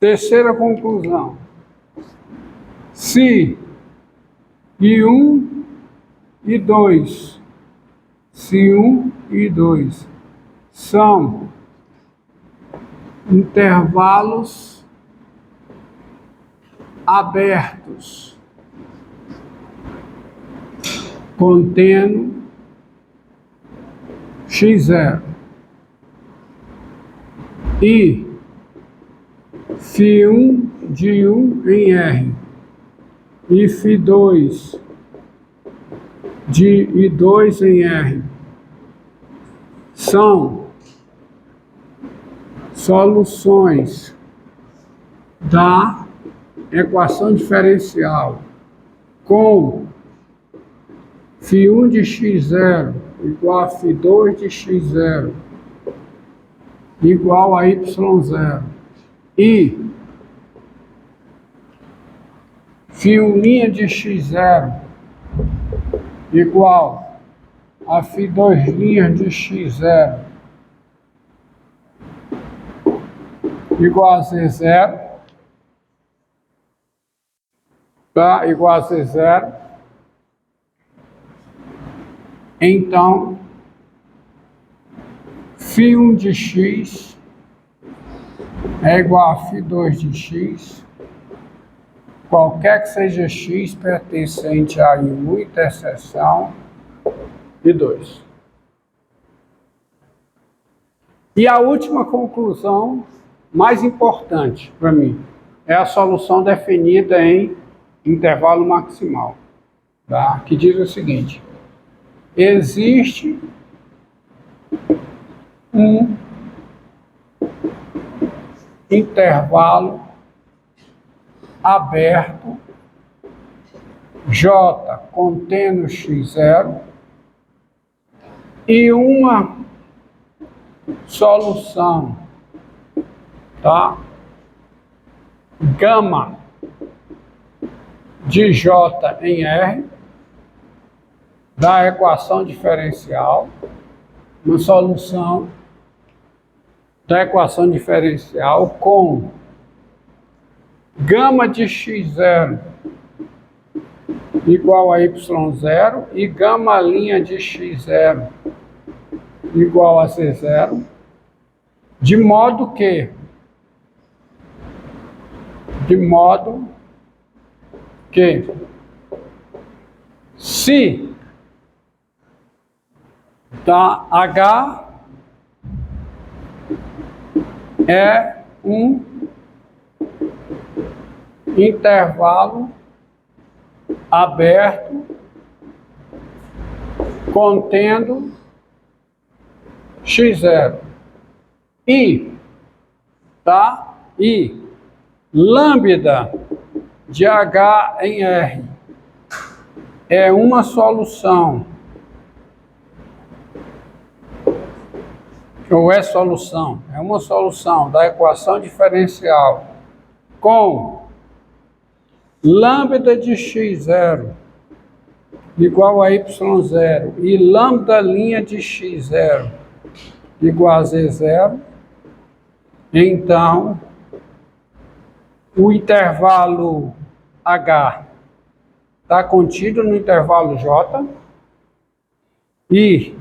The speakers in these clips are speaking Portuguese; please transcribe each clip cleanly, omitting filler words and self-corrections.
Terceira conclusão. Se I1 e 2, se 1 e 2 são intervalos abertos contendo x0 e φ1 de 1 em R e φ2 de I2 em R são soluções da equação diferencial com φ1 de x0 igual a φ2 de x0 igual a y0 e φ1' de x0 igual a φ2' de x0 igual a z0, tá? Igual a z0. Então, φ1 de x é igual a φ2 de x, qualquer que seja x pertencente a I1 interseção I2. E a última conclusão, mais importante para mim, é a solução definida em intervalo maximal, tá? Que diz o seguinte: existe um intervalo aberto J contendo x0 e uma solução, tá? Gama de J em R da equação diferencial, uma solução da equação diferencial com gama de x0 igual a y0 e gama' de x0 igual a z0, de modo que se tá, H é um intervalo aberto contendo x0 e, tá? E lambda de H em R é uma solução, ou é solução, é uma solução da equação diferencial com lambda de x0 igual a y0 e lambda' de x0 igual a z0, então o intervalo H está contido no intervalo J e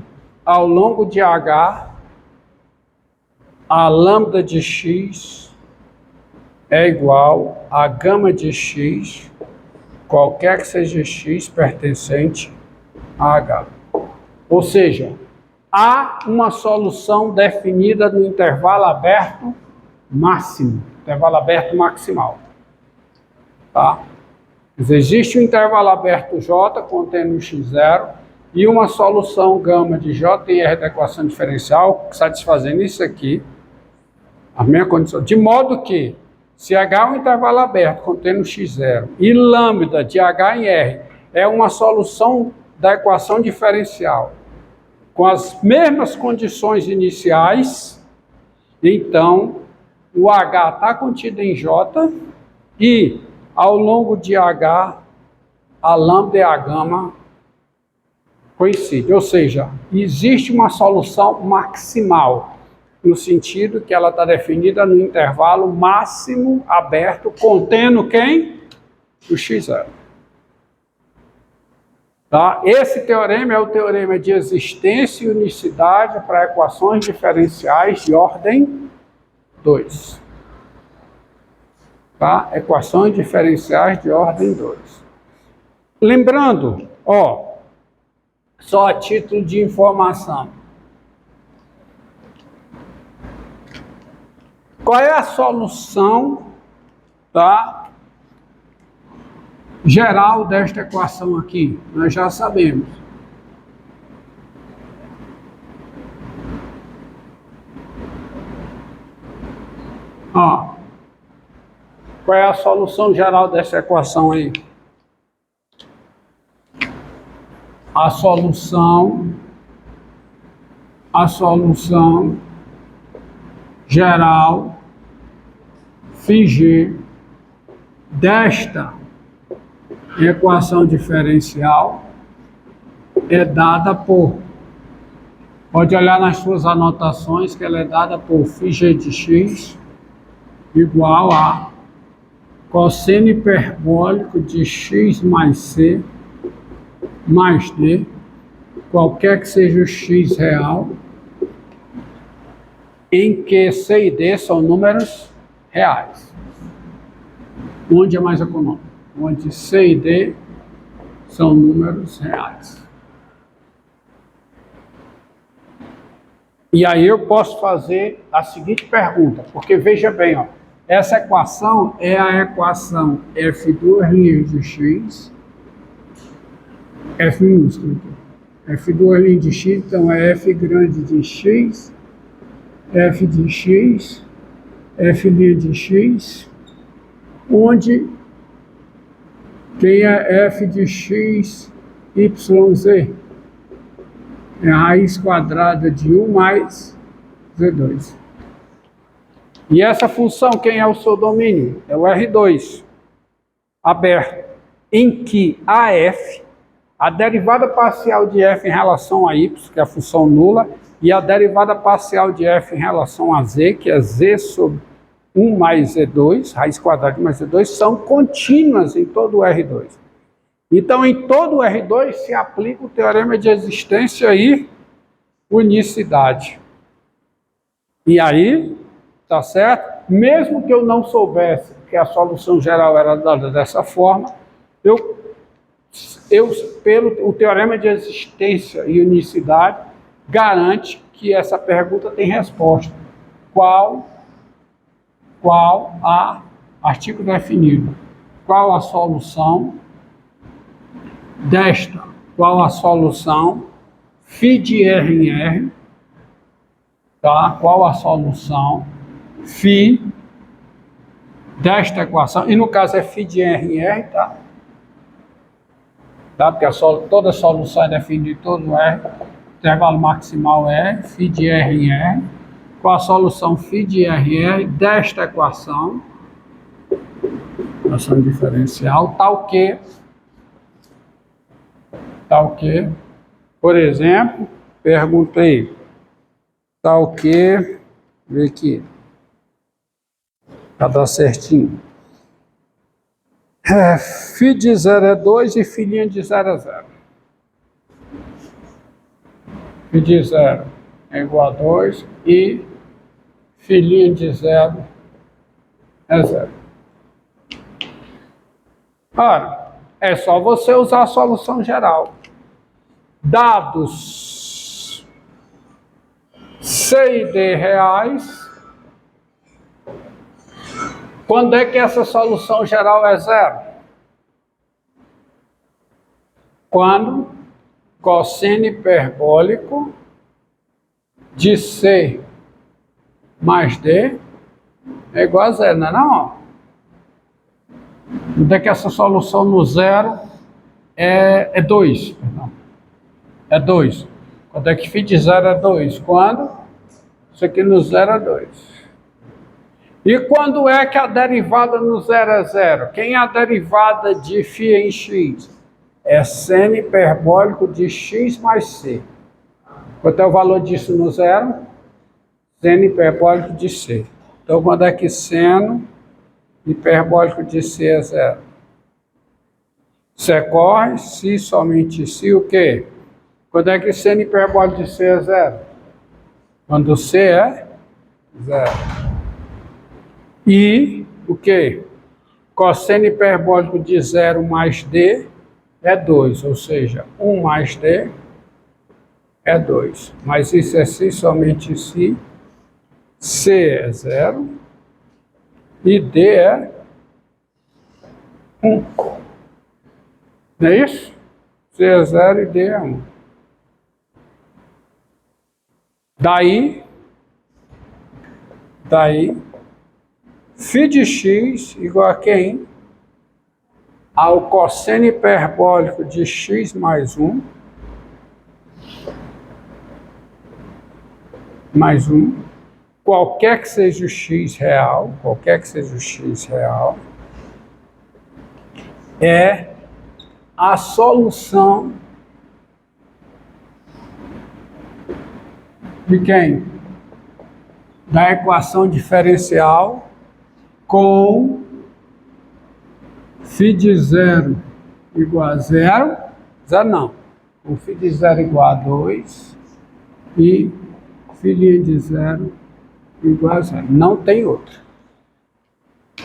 ao longo de H a lambda de x é igual a gama de x, qualquer que seja x pertencente a H. Ou seja, há uma solução definida no intervalo aberto máximo, intervalo aberto maximal. Tá? Existe um intervalo aberto J contendo x0 e uma solução gama de J em R da equação diferencial satisfazendo isso aqui, a minha condição, de modo que se H é um intervalo aberto contendo x0 e lambda de H em R é uma solução da equação diferencial com as mesmas condições iniciais, então o H está contido em J e ao longo de H a lambda e a gama coincidem. Ou seja, existe uma solução maximal no sentido que ela está definida no intervalo máximo aberto, contendo quem? O x0. Tá? Esse teorema é o teorema de existência e unicidade para equações diferenciais de ordem 2. Tá? Equações diferenciais de ordem 2. Lembrando, ó, só a título de informação, qual é a solução, tá, geral desta equação aqui? Nós já sabemos. Ó, qual é a solução geral dessa equação aí? A solução geral φg desta equação diferencial é dada por, pode olhar nas suas anotações que ela é dada por φg de x igual a cosseno hiperbólico de x mais c mais d, qualquer que seja o x real, em que c e d são números reais. Onde é mais econômico? Onde c e d são números reais. E aí eu posso fazer a seguinte pergunta, porque veja bem, ó, essa equação é a equação f duas linhas de x, f minúsculo, f duas linhas de x, então é f grande de x, f de x, f' de x, onde tem a f de x, y, z. É a raiz quadrada de 1 mais z2. E essa função, quem é o seu domínio? É o R2, aberto, em que a f, a derivada parcial de f em relação a y, que é a função nula, e a derivada parcial de f em relação a z, que é z sobre 1 mais z2, raiz quadrada de mais z2, são contínuas em todo o R2. Então, em todo o R2 se aplica o teorema de existência e unicidade. E aí, tá certo? Mesmo que eu não soubesse que a solução geral era dada dessa forma, o teorema de existência e unicidade garante que essa pergunta tem resposta. Qual a, artigo definido, qual a solução desta, qual a solução φ de R em R, tá? Qual a solução φ desta equação, e no caso é φ de R em R, tá? Porque toda solução é definida em todo R, intervalo maximal é φ de R em R, qual a solução φ de R em R desta equação diferencial, tal que, por exemplo, perguntei, tal que, vê aqui, para dar certinho, φ de 0 é 2 e φ' de 0 é 0. φ de 0 é igual a 2 e φ' de 0 é 0. Ora, é só você usar a solução geral. Dados C e D reais, quando é que essa solução geral é 0? Quando cosseno hiperbólico de C mais D é igual a 0, não é não? Quando é que essa solução no 0 é 2? É 2. Quando é que φ de 0 é 2? Quando? Isso aqui no 0 é 2. E quando é que a derivada no 0 é 0? Quem é a derivada de φ em x? É seno hiperbólico de x mais c. Quanto é o valor disso no 0? seno hiperbólico de C. Então, quando é que seno hiperbólico de C é zero? Se ocorre se somente se o quê? Quando é que seno hiperbólico de C é zero? Quando C é zero. E o quê? Cosseno hiperbólico de 0 mais D é 2, ou seja, 1 mais D é 2. Mas isso é se somente se C é 0 e D é 1. Não é isso? C é 0 e D é 1. Daí, φ de x igual a quem? Ao cosseno hiperbólico de x mais 1, qualquer que seja o x real, é a solução de quem? Da equação diferencial com φ de 0 igual a 0, com φ de 0 igual a 2 e φ de 0 igual a 0. Não tem outra.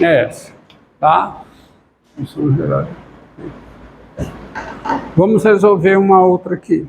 É essa, tá? Vamos resolver uma outra aqui.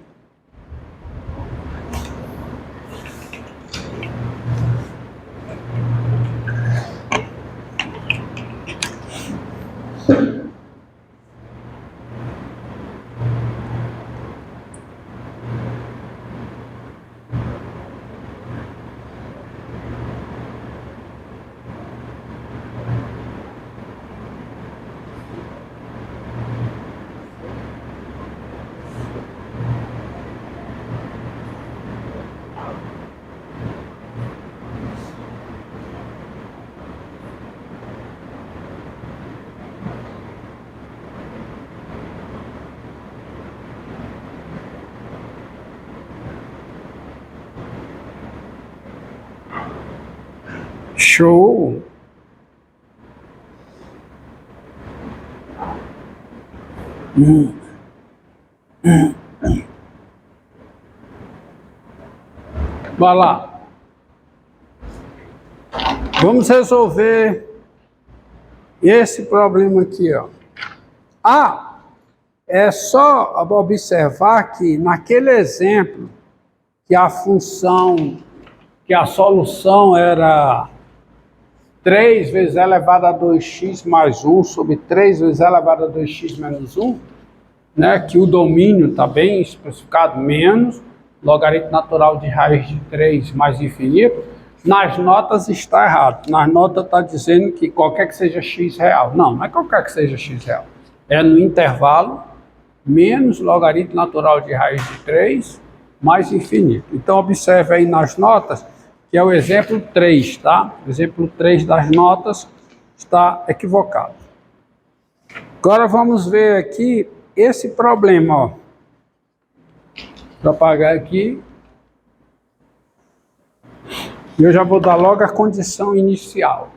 Show! Vai lá. Vamos resolver esse problema aqui, ó. É só observar que naquele exemplo que a solução era 3 vezes elevado a 2x mais 1 sobre 3 vezes elevado a 2x menos 1, né, que o domínio está bem especificado, menos logaritmo natural de raiz de 3 mais infinito, nas notas está errado. Nas notas está dizendo que qualquer que seja x real. Não é qualquer que seja x real. É no intervalo menos logaritmo natural de raiz de 3 mais infinito. Então, observe aí nas notas, que é o exemplo 3, tá? O exemplo 3 das notas está equivocado. Agora vamos ver aqui esse problema, ó. Vou apagar aqui. E eu já vou dar logo a condição inicial.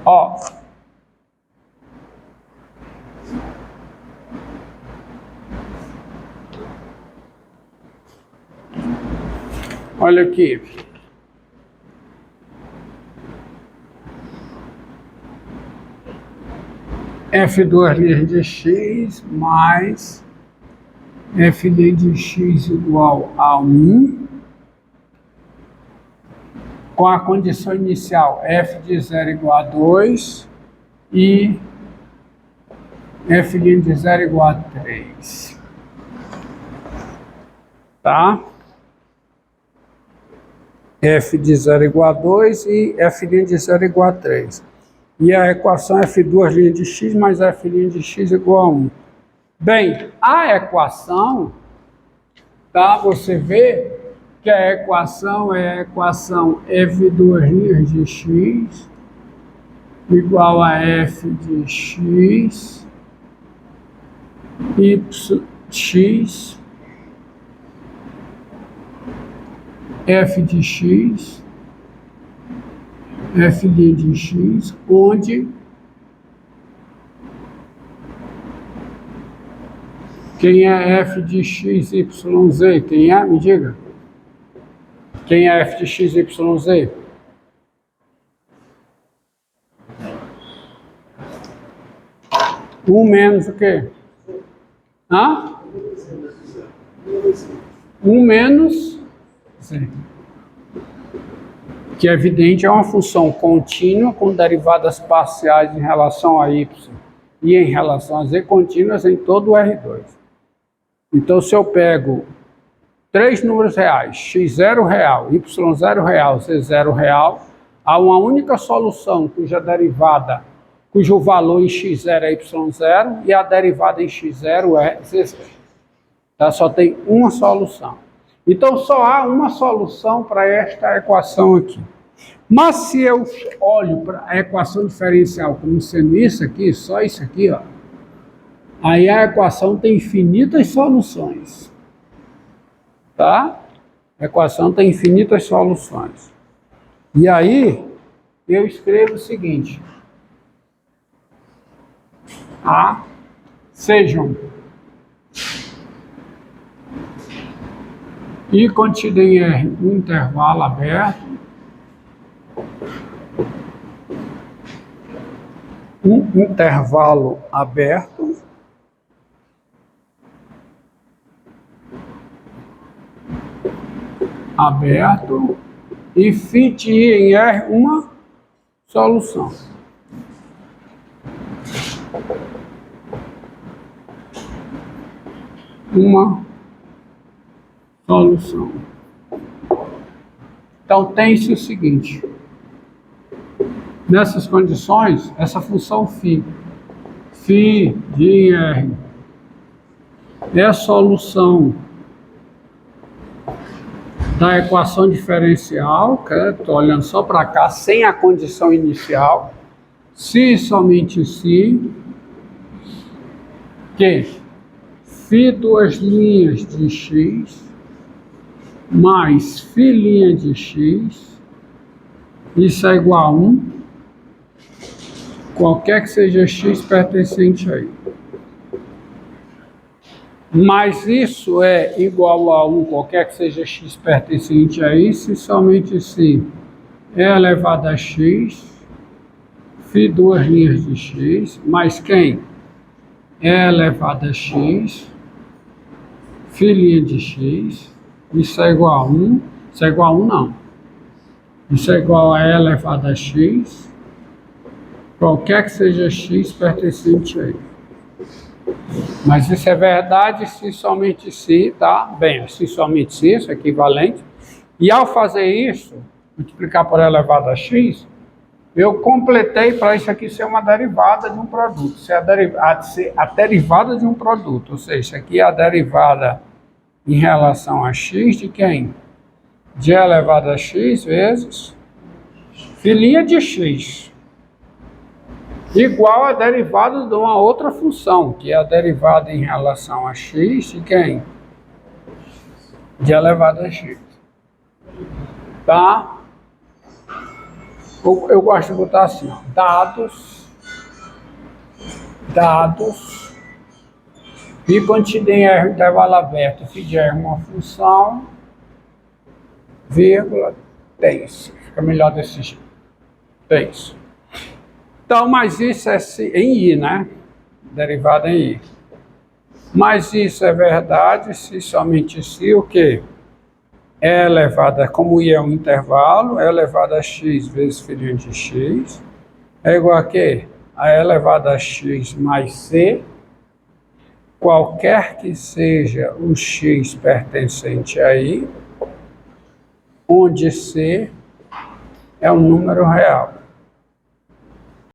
Ó, olha aqui. F2' de x mais f' de x igual a 1, com a condição inicial f de 0 igual a 2 e f de 0 igual a 3. Tá? F de 0 igual a 2 e f de 0 igual a 3. E a equação f2' de x mais f' de x igual a 1. Bem, a equação, tá? Você vê que a equação é a equação f2' de x igual a f de x, y, x, f de x, f de x, onde quem é f de x, y, z? Quem é? Me diga. Quem é f de x, y, z? Um menos o quê? Hã? Um menos z. Que é evidente, é uma função contínua com derivadas parciais em relação a y e em relação a z contínuas em todo o R2. Então, se eu pego 3 números reais, x0 real, y0 real, z0 real, há uma única solução cujo valor em x0 é y0 e a derivada em x0 é z0. Tá? Só tem uma solução. Então, só há uma solução para esta equação aqui. Mas se eu olho para a equação diferencial como sendo isso aqui, só isso aqui, ó, aí a equação tem infinitas soluções. Tá? A equação tem infinitas soluções. E aí, eu escrevo o seguinte. A sejam I contida em R um intervalo aberto, e fit I em R uma solução. Uma solução. Então, tem-se o seguinte. Nessas condições, essa função φ de R é a solução da equação diferencial, estou olhando só para cá, sem a condição inicial, se somente se, que φ2' de x mais φ' de x, isso é igual a 1, qualquer que seja x pertencente a I. Mas isso é igual a 1, qualquer que seja x pertencente a I, se somente se é elevado a x, φ2' de x, mais quem? É elevado a x, φ' de x, isso é igual a 1, isso é igual a 1 não. Isso é igual a E elevado a x, qualquer que seja x pertencente a I. Mas isso é verdade se somente se, tá? Bem, se somente se, isso é equivalente. E ao fazer isso, multiplicar por E elevado a x, eu completei para isso aqui ser uma derivada de um produto. Ser a derivada de um produto. Ou seja, isso aqui é a derivada em relação a x de quem? De E elevado a x vezes φ' de x. Igual a derivada de uma outra função, que é a derivada em relação a x de quem? De elevado a x. Tá? Eu gosto de botar assim, ó, dados, e contida em R intervalo aberto, φ de R uma função, vírgula, tem isso. Fica melhor desse jeito. Tem isso. Então, mas isso é em I, né? Derivada em I. Mas isso é verdade se somente se o quê? É elevado a, como I é um intervalo, é elevado a x vezes φ' de x, é igual a quê? A elevado a x mais c, qualquer que seja o x pertencente a I, onde c é um número real.